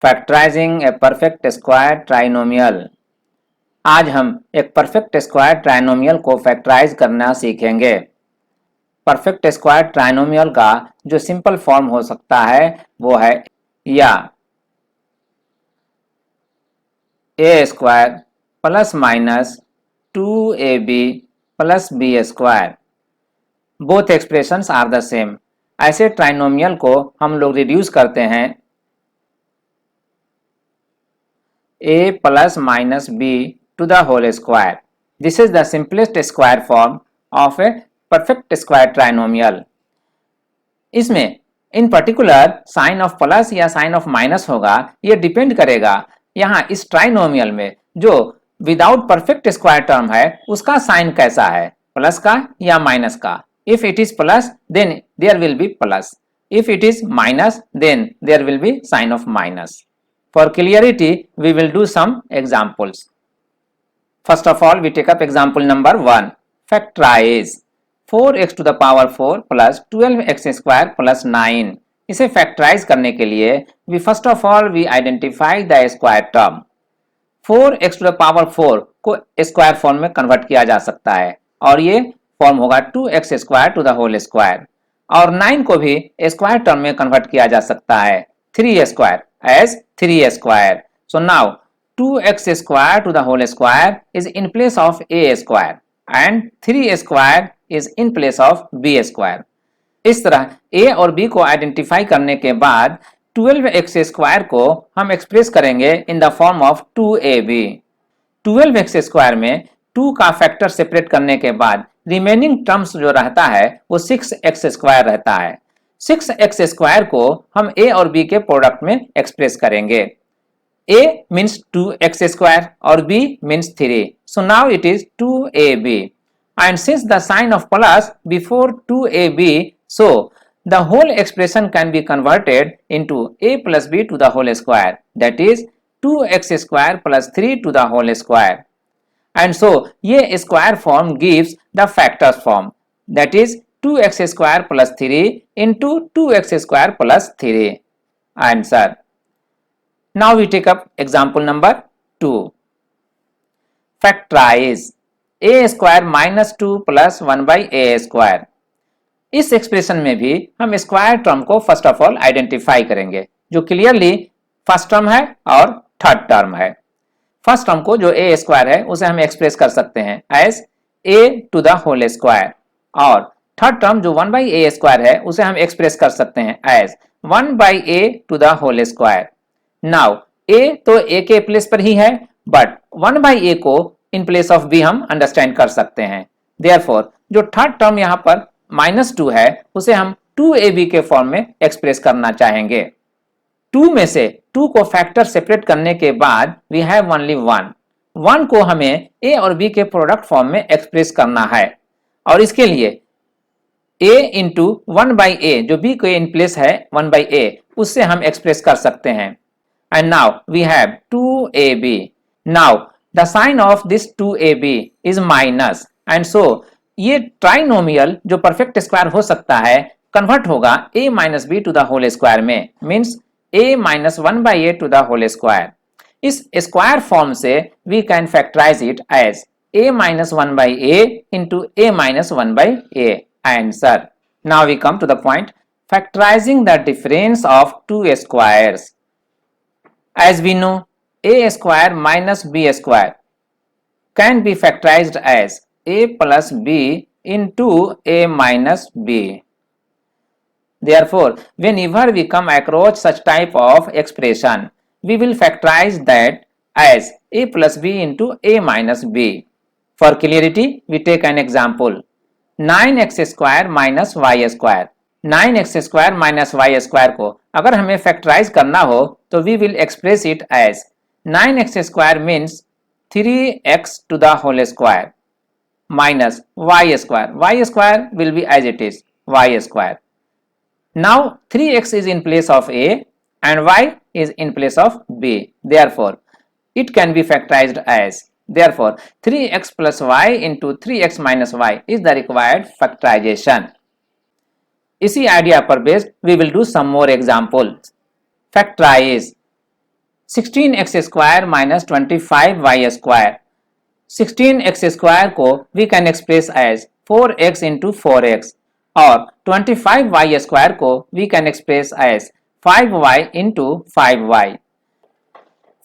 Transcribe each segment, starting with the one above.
Factorising a perfect square trinomial. आज हम एक परफेक्ट स्क्वायर ट्राइनोमियल को फैक्टराइज करना सीखेंगे। परफेक्ट स्क्वायर ट्राइनोमियल का जो सिंपल फॉर्म हो सकता है वो है या a square plus minus 2ab plus B square. Both expressions are the same. ऐसे ट्राइनोमियल को हम लोग रिड्यूस करते हैं a plus minus b to the whole square. This is the simplest square form of a perfect square trinomial. इसमें in particular sign of plus या sign of minus होगा, ये डिपेंड करेगा यहाँ इस ट्राइनोमियल में जो विदाउट परफेक्ट स्क्वायर टर्म है उसका साइन कैसा है, प्लस का या माइनस का। If it is plus then there will be plus, if it is minus then there will be sign of minus. For clarity, we will do some examples. First of all, we take up example number 1. Factorize 4x to the power 4 plus 12x square plus 9. इसे factorize करने के लिए we first of all we identify the square term. 4x to the power 4 को square form में convert किया जा सकता है और ये form होगा 2x square to the whole square. और 9 को भी square term में convert किया जा सकता है 3 square as 3 square. So now 2x square to the whole square is in place of a square and 3 square is in place of b square. इस तरह a और b को आइडेंटिफाई करने के बाद 12x square को हम एक्सप्रेस करेंगे in the form of 2ab. 12x square में 2 का फैक्टर सेपरेट करने के बाद रिमेनिंग टर्म्स जो रहता है वो 6x square रहता है. 6x square को हम a और b के प्रोडक्ट में एक्सप्रेस करेंगे. a means 2x square और b means 3. So now it is 2ab. And since the sign of plus before 2ab, so the whole expression can be converted into a plus b to the whole square. That is 2x square plus 3 to the whole square. And so ये square form gives the factors form. That is 2x square plus 3 into 2x square plus 3. Answer. Now we take up example number 2. Factorize a square minus 2 plus 1 by a square. इस expression में भी हम square term को first of all identify करेंगे जो clearly first term है और third term है. फर्स्ट टर्म को जो a स्क्वायर है उसे हम एक्सप्रेस कर सकते हैं as a to the whole square और थर्ड टर्म जो 1 by a स्क्वायर है उसे हम एक्सप्रेस कर सकते हैं as 1 by a to the whole square. Now a तो a के प्लेस पर ही है बट 1 by a को इन प्लेस ऑफ b हम अंडरस्टैंड कर सकते हैं. देयरफॉर जो थर्ड टर्म यहाँ पर -2 है उसे हम 2ab के फॉर्म में एक्सप्रेस करना चाहेंगे. 2 में से 2 को फैक्टर सेपरेट करने के बाद वी हैव ओनली 1 को हमें a और b के प्रोडक्ट फॉर्म में एक्सप्रेस करना है और इसके लिए a इंटू 1 by a जो b के इन प्लेस है 1 by a उससे हम एक्सप्रेस कर सकते हैं. And now we have 2ab. Now the sign of this 2ab is minus and so ये ट्राइनोमियल जो परफेक्ट स्क्वायर हो सकता है कन्वर्ट होगा a minus b to the whole square में, means a minus 1 by a to the whole square. इस square form से we can factorize it as a minus 1 by a into a minus 1 by a. Answer. Now we come to the point factorizing the difference of two squares. As we know, a square minus b square can be factorized as a plus b into a minus b. Therefore, whenever we come across such type of expression, we will factorize that as a plus b into a minus b. For clarity, we take an example. 9x square minus y square. 9x square minus y square को अगर हमें factorise करना हो तो we will express it as 9x square means 3x to the whole square minus y square. Y square will be as it is y square. Now 3x is in place of a and y is in place of b. Therefore, it can be factorized as therefore 3x plus y into 3x minus y is the required factorization. इसी idea पर based we will do some more examples. Factorize 16x square minus 25y square. 16x square को we can express as 4x into 4x और 25y square को we can express as 5y into 5y.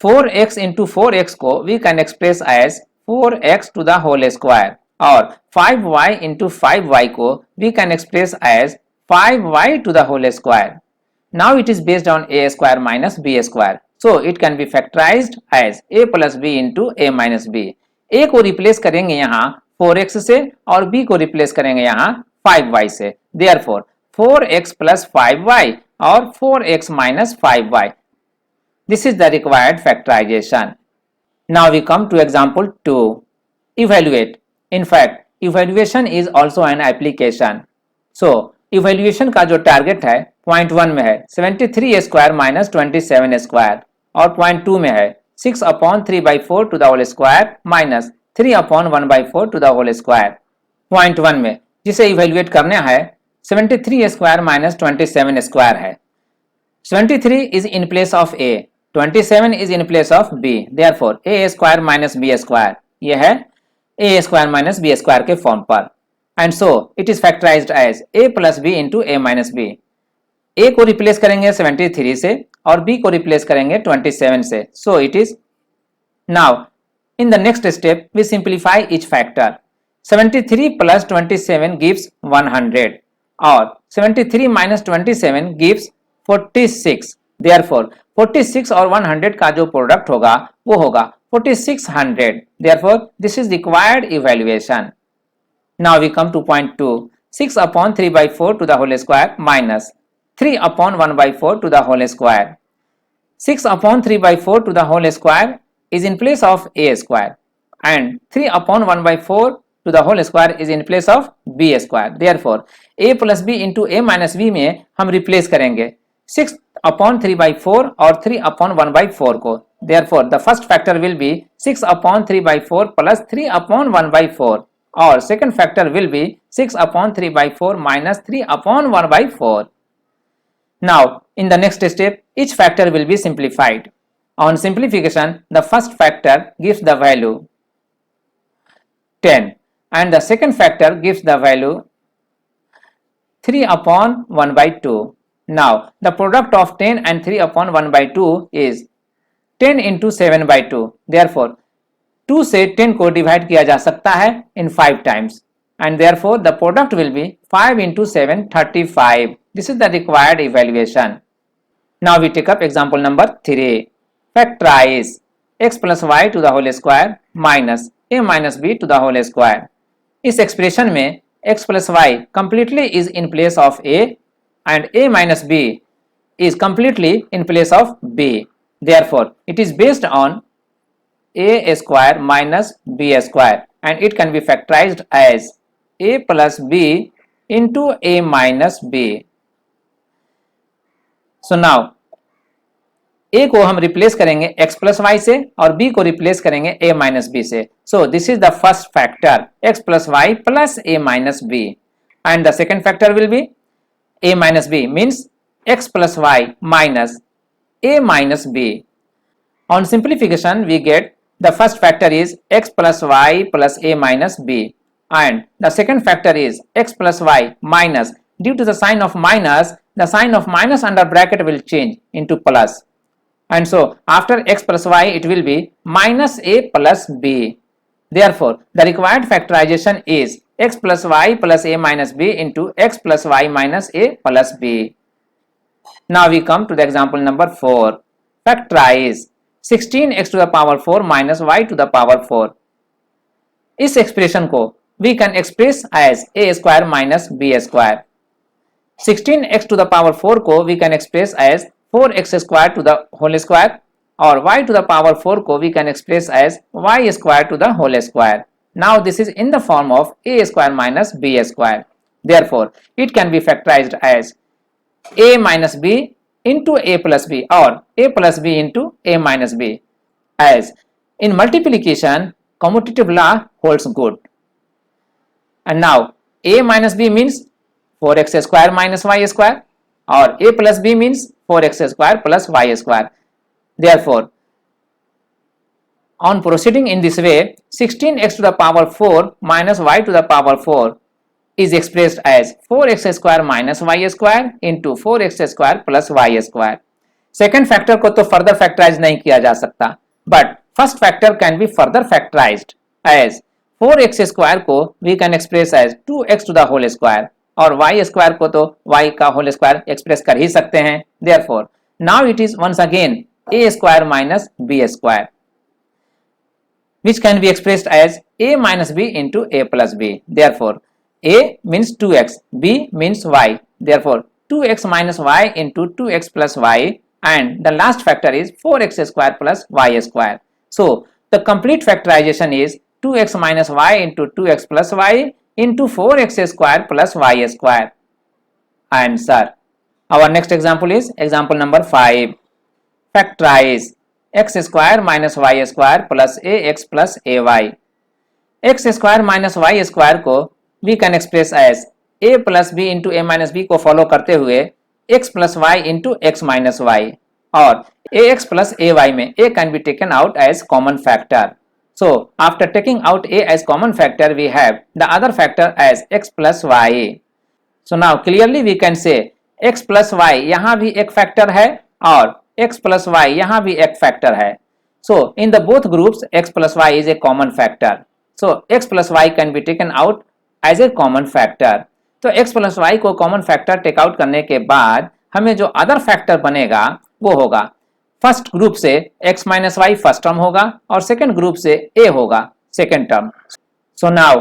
4x into 4x को we can express as 4x to the whole square और 5y into 5y को we can express as 5y to the whole square. Now it is based on a square minus b square. So it can be factorized as a plus b into a minus b. a को replace करेंगे यहाँ 4x से और b को replace करेंगे यहाँ 5y से. Therefore 4x plus 5y और 4x minus 5y. This is the required factorization. Now we come to example 2. Evaluate. In fact, evaluation is also an application. So evaluation का जो target है point 1 में है 73 square minus 27 square और point 2 में है 6 upon 3/4 to the whole square minus 3 upon 1/4 to the whole square. Point 1 में जिसे इवेल्युएट करना है 73 स्क्वायर माइनस 27 स्क्वायर है. 73 is in place of a, 27 is in place of b. Therefore a square minus b square यह है a square minus b square के form पर. And so it is factorized as a plus b into a minus b. a को replace करेंगे 73 से और b को replace करेंगे 27 से. So it is now in the next step we simplify each factor. 73 plus 27 gives 100 और 73 minus 27 gives 46. Therefore 46 और 100 का जो प्रोडक्ट होगा वो होगा 4600. Therefore this is required evaluation. Now we come to point 2. 6 upon 3/4 to the whole square minus 3 upon 1/4 to the whole square. 6 upon 3/4 to the whole square is in place of a square and 3 upon 1/4 to the whole square is in place of b square. Therefore a plus b into a minus b में हम replace करेंगे 6 upon 3/4 और 3 upon 1/4 को. Therefore the first factor will be 6 upon 3/4 plus 3 upon 1/4. और second factor will be 6 upon 3/4 minus 3 upon 1/4. Now in the next step each factor will be simplified. On simplification the first factor gives the value 10 and the second factor gives the value 3 upon 1/2. Now the product of 10 and 3 upon 1/2 is 10 into 7/2. Therefore 2 से 10 को divide किया जा सकता है in 5 times and therefore the product will be 5 into 7 35. This is the required evaluation. Now we take up example number 3. Factorize x plus y to the whole square minus a minus b to the whole square. इस expression में x plus y completely is in place of a and a minus b is completely in place of b. Therefore it is based on a square minus b square and it can be factorized as a plus b into a minus b. So now a को हम replace करेंगे x plus y से और b को replace करेंगे a minus b से. So this is the first factor x plus y plus a minus b and the second factor will be a minus b means x plus y minus a minus b. On simplification we get the first factor is x plus y plus a minus b and the second factor is x plus y minus. Due to the sign of minus, the sign of minus under bracket will change into plus and so after x plus y it will be minus a plus b. Therefore the required factorization is x plus y plus a minus b into x plus y minus a plus b. Now we come to the example number 4. Factorize 16x to the power 4 minus y to the power 4. इस expression को we can express as a square minus b square. 16x to the power 4 को we can express as 4x square to the whole square और y to the power 4 को we can express as y square to the whole square. Now this is in the form of a square minus b square. Therefore it can be factorized as a minus b into a plus b or a plus b into a minus b. As in multiplication commutative law holds good. And now a minus b means 4x square minus y square or a plus b means 4x square plus y square. Therefore On proceeding in this way, 16x to the power 4 minus y to the power 4 is expressed as 4x square minus y square into 4x square plus y square. Second factor को तो further factorize नहीं किया जा सकता, but first factor can be further factorized as 4x square को we can express as 2x to the whole square, और y square को तो y का होल स्क्वायर एक्सप्रेस कर ही सकते हैं. Therefore now it is once again a square minus b square which can be expressed as a minus b into a plus b. Therefore, a means 2x, b means y. Therefore, 2x minus y into 2x plus y, and the last factor is 4x square plus y square. So, the complete factorization is 2x minus y into 2x plus y into 4x square plus y square. Answer. Our next example is example number 5. Factorize x square minus y square plus ax plus ay. x square minus y square को we can express as a plus b into a minus b को follow करते हुए x plus y into x minus y, और ax plus ay में a can be taken out as common factor. So after taking out a as common factor, we have the other factor as x plus y. So now clearly we can say x plus y यहाँ भी एक factor है और x plus y यहाँ भी एक factor है. So in the both groups x plus y is a common factor. So x plus y can be taken out as a common factor. तो x plus y को common factor take out करने के बाद हमें जो other factor बनेगा वो होगा, फर्स्ट ग्रुप से x minus y first term होगा और सेकेंड ग्रुप से a होगा second term. So now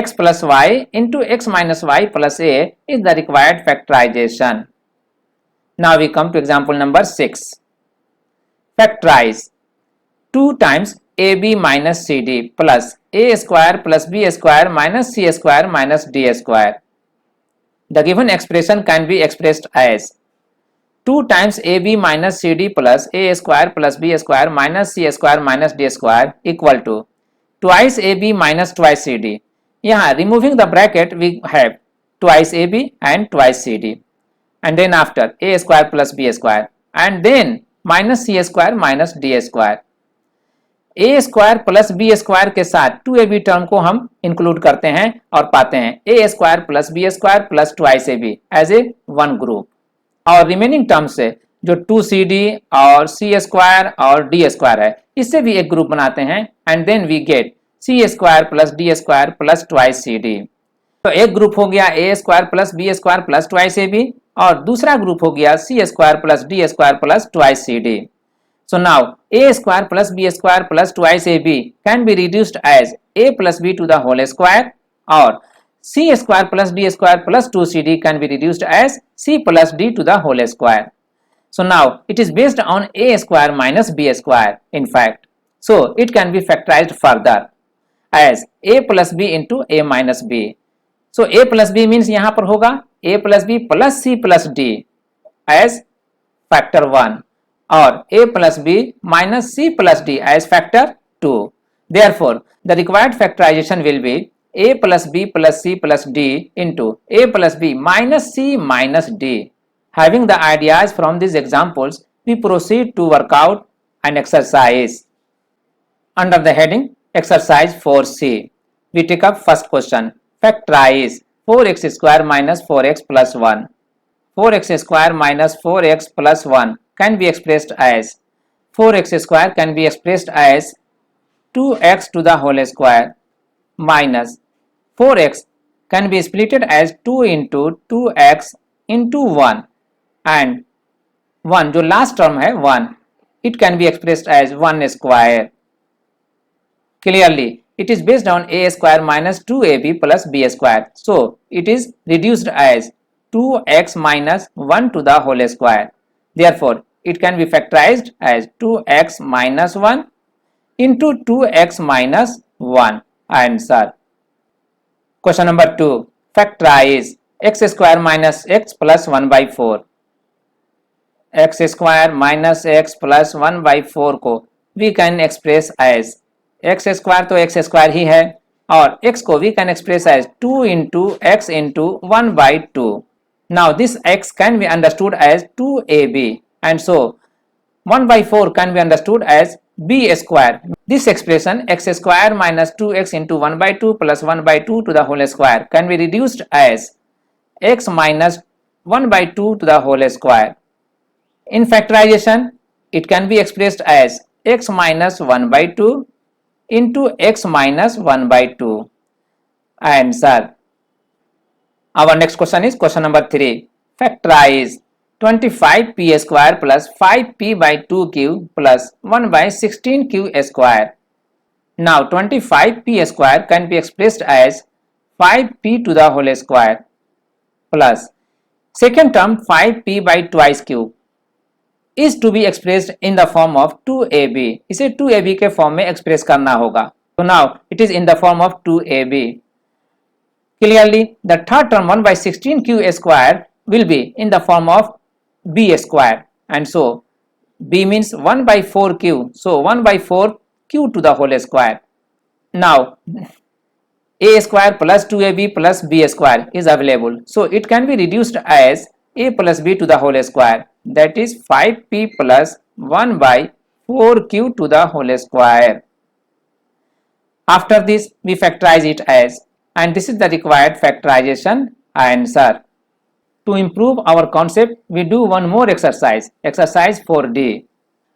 x plus y into x minus y plus a is the required factorization. Now we come to example number 6. Factorize 2 times ab minus cd plus a square plus b square minus c square minus d square. The given expression can be expressed as 2 times ab minus cd plus a square plus b square minus c square minus d square equal to twice ab minus twice cd. यहाँ removing the bracket we have twice ab and twice cd, and then after a square plus b square, and then minus C square minus D square. A square plus B square के साथ 2ab term को हम include करते हैं और पाते हैं a square plus B square plus twice a b as a one group, और रिमेनिंग टर्म से जो 2cd और सी स्क्वायर और डी स्क्वायर है इससे भी एक ग्रुप बनाते हैं, and then we get c square plus d square plus twice c d. तो एक ग्रुप हो गया a square plus B square plus twice a b, और दूसरा ग्रुप हो गया c square plus d square plus twice c d. So now a square plus B square plus twice a b can be reduced as a plus b to the whole square, और c square plus d square plus 2cd can be reduced as c plus d to the whole square. So now it is based on a square minus b square in fact. So it can be factorized further as a plus b into a minus b. So a plus b means यहाँ पर होगा a plus b plus c plus d as factor 1 और a plus b minus c plus d as factor 2. Therefore, the required factorization will be a plus b plus c plus d into a plus b minus c minus d. Having the ideas from these examples, we proceed to work out an exercise. Under the heading exercise 4c, we take up first question. Factorize 4x square minus 4x plus 1. 4x square minus 4x plus 1 can be expressed as 4x square can be expressed as 2x to the whole square minus 4x can be splitted as 2 into 2x into 1, and 1 जो last term है 1 it can be expressed as 1 square. Clearly it is based on a square minus 2ab plus b square, so it is reduced as 2x minus 1 to the whole square. Therefore it can be factorized as 2x minus 1 into 2x minus 1. Answer. Question number 2. Factorize x square minus x plus 1 by 4. x square minus x plus 1 by 4 को we can express as x square तो x square ही है, और x को we can express as 2 into x into 1 by 2. Now this x can be understood as 2ab, and so 1 by 4 can be understood as b square. This expression x square minus 2x into 1 by 2 plus 1 by 2 to the whole square can be reduced as x minus 1 by 2 to the whole square. In factorization, it can be expressed as x minus 1 by 2 into x minus 1 by 2. Answer. Our next question is question number 3. Factorize 25p square plus 5p by 2q plus 1 by 16q square. Now 25p square can be expressed as 5p to the whole square plus second term 5p by twice q is to be expressed in the form of 2ab. इसे 2ab के form में express करना होगा. So now it is in the form of 2ab. Clearly, the third term 1 by 16q square will be in the form of b square, and so b means 1 by 4q, so 1 by 4q to the whole square. Now a square plus 2ab plus b square is available, so it can be reduced as a plus b to the whole square, that is 5p plus 1 by 4q to the whole square. After this we factorize it as, and this is the required factorization answer. To improve our concept, we do one more exercise, exercise 4D.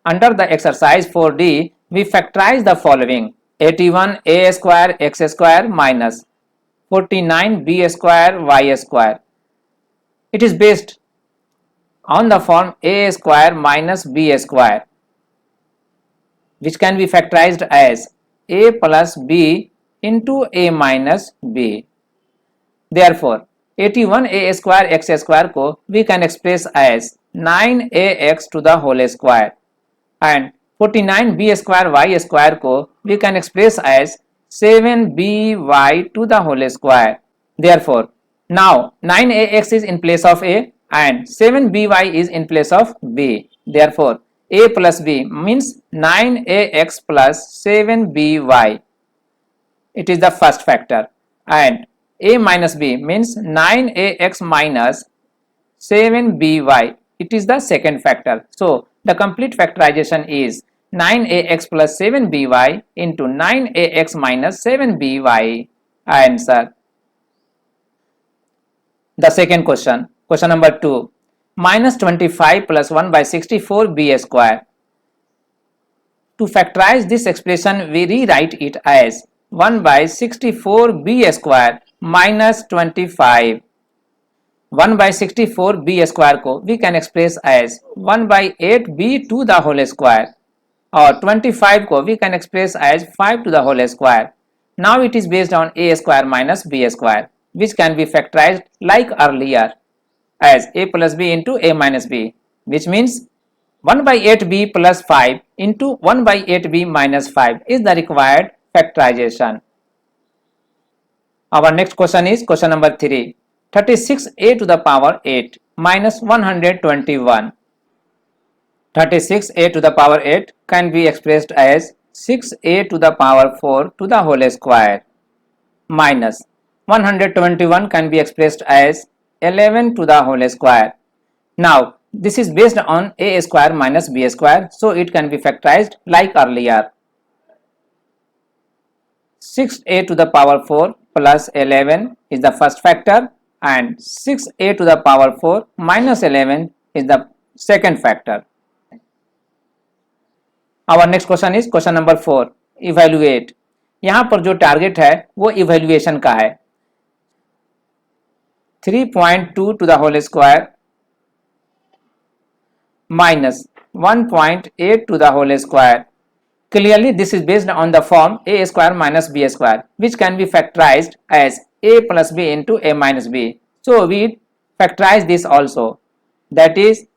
Under the exercise 4D, we factorize the following: 81 a square x square minus 49 b square y square. It is based on the form a square minus b square, which can be factorized as a plus b into a minus b. Therefore, 81 a square x square को we can express as 9ax to the whole square, and 49 b square y square को we can express as 7by to the whole square. Therefore, now 9ax is in place of a and 7by is in place of b. Therefore, a plus b means 9ax plus 7by. It is the first factor, and a minus b means 9ax minus 7by. It is the second factor. So the complete factorization is 9ax plus 7by into 9ax minus 7by. Answer. The second question, question number 2. Minus 25 plus 1 by 64 b square. To factorize this expression, we rewrite it as 1 by 64 b square minus 25. 1 by 64 b square को we can express as 1 by 8 b to the whole square, or 25 को we can express as 5 to the whole square. Now it is based on a square minus b square, which can be factorized like earlier as a plus b into a minus b, which means 1 by 8b plus 5 into 1 by 8b minus 5 is the required factorization. Our next question is question number 3. 36a to the power 8 minus 121. 36a to the power 8 can be expressed as 6a to the power 4 to the whole square minus 121 can be expressed as 11 to the whole square. Now this is based on a square minus b square, so it can be factorized like earlier. 6a to the power 4 plus 11 is the first factor, and 6a to the power 4 minus 11 is the second factor. Our next question is question number 4. Evaluate. यहाँ पर जो target है वो evaluation का है. 3.2 to the whole square minus 1.8 to the whole square. Clearly this is based on the form a square minus b square, which can be factorized as a plus b into a minus b. So we factorize this also, that is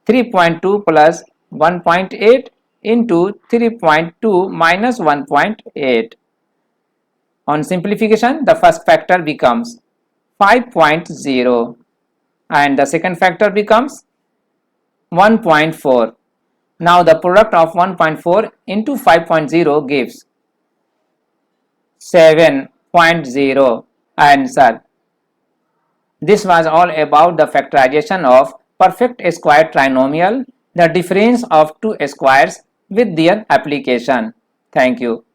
3.2 plus 1.8 into 3.2 minus 1.8. On simplification, the first factor becomes 5.0 and the second factor becomes 1.4. Now the product of 1.4 into 5.0 gives 7.0. Answer. This was all about the factorization of perfect square trinomial, the difference of two squares with their application. Thank you.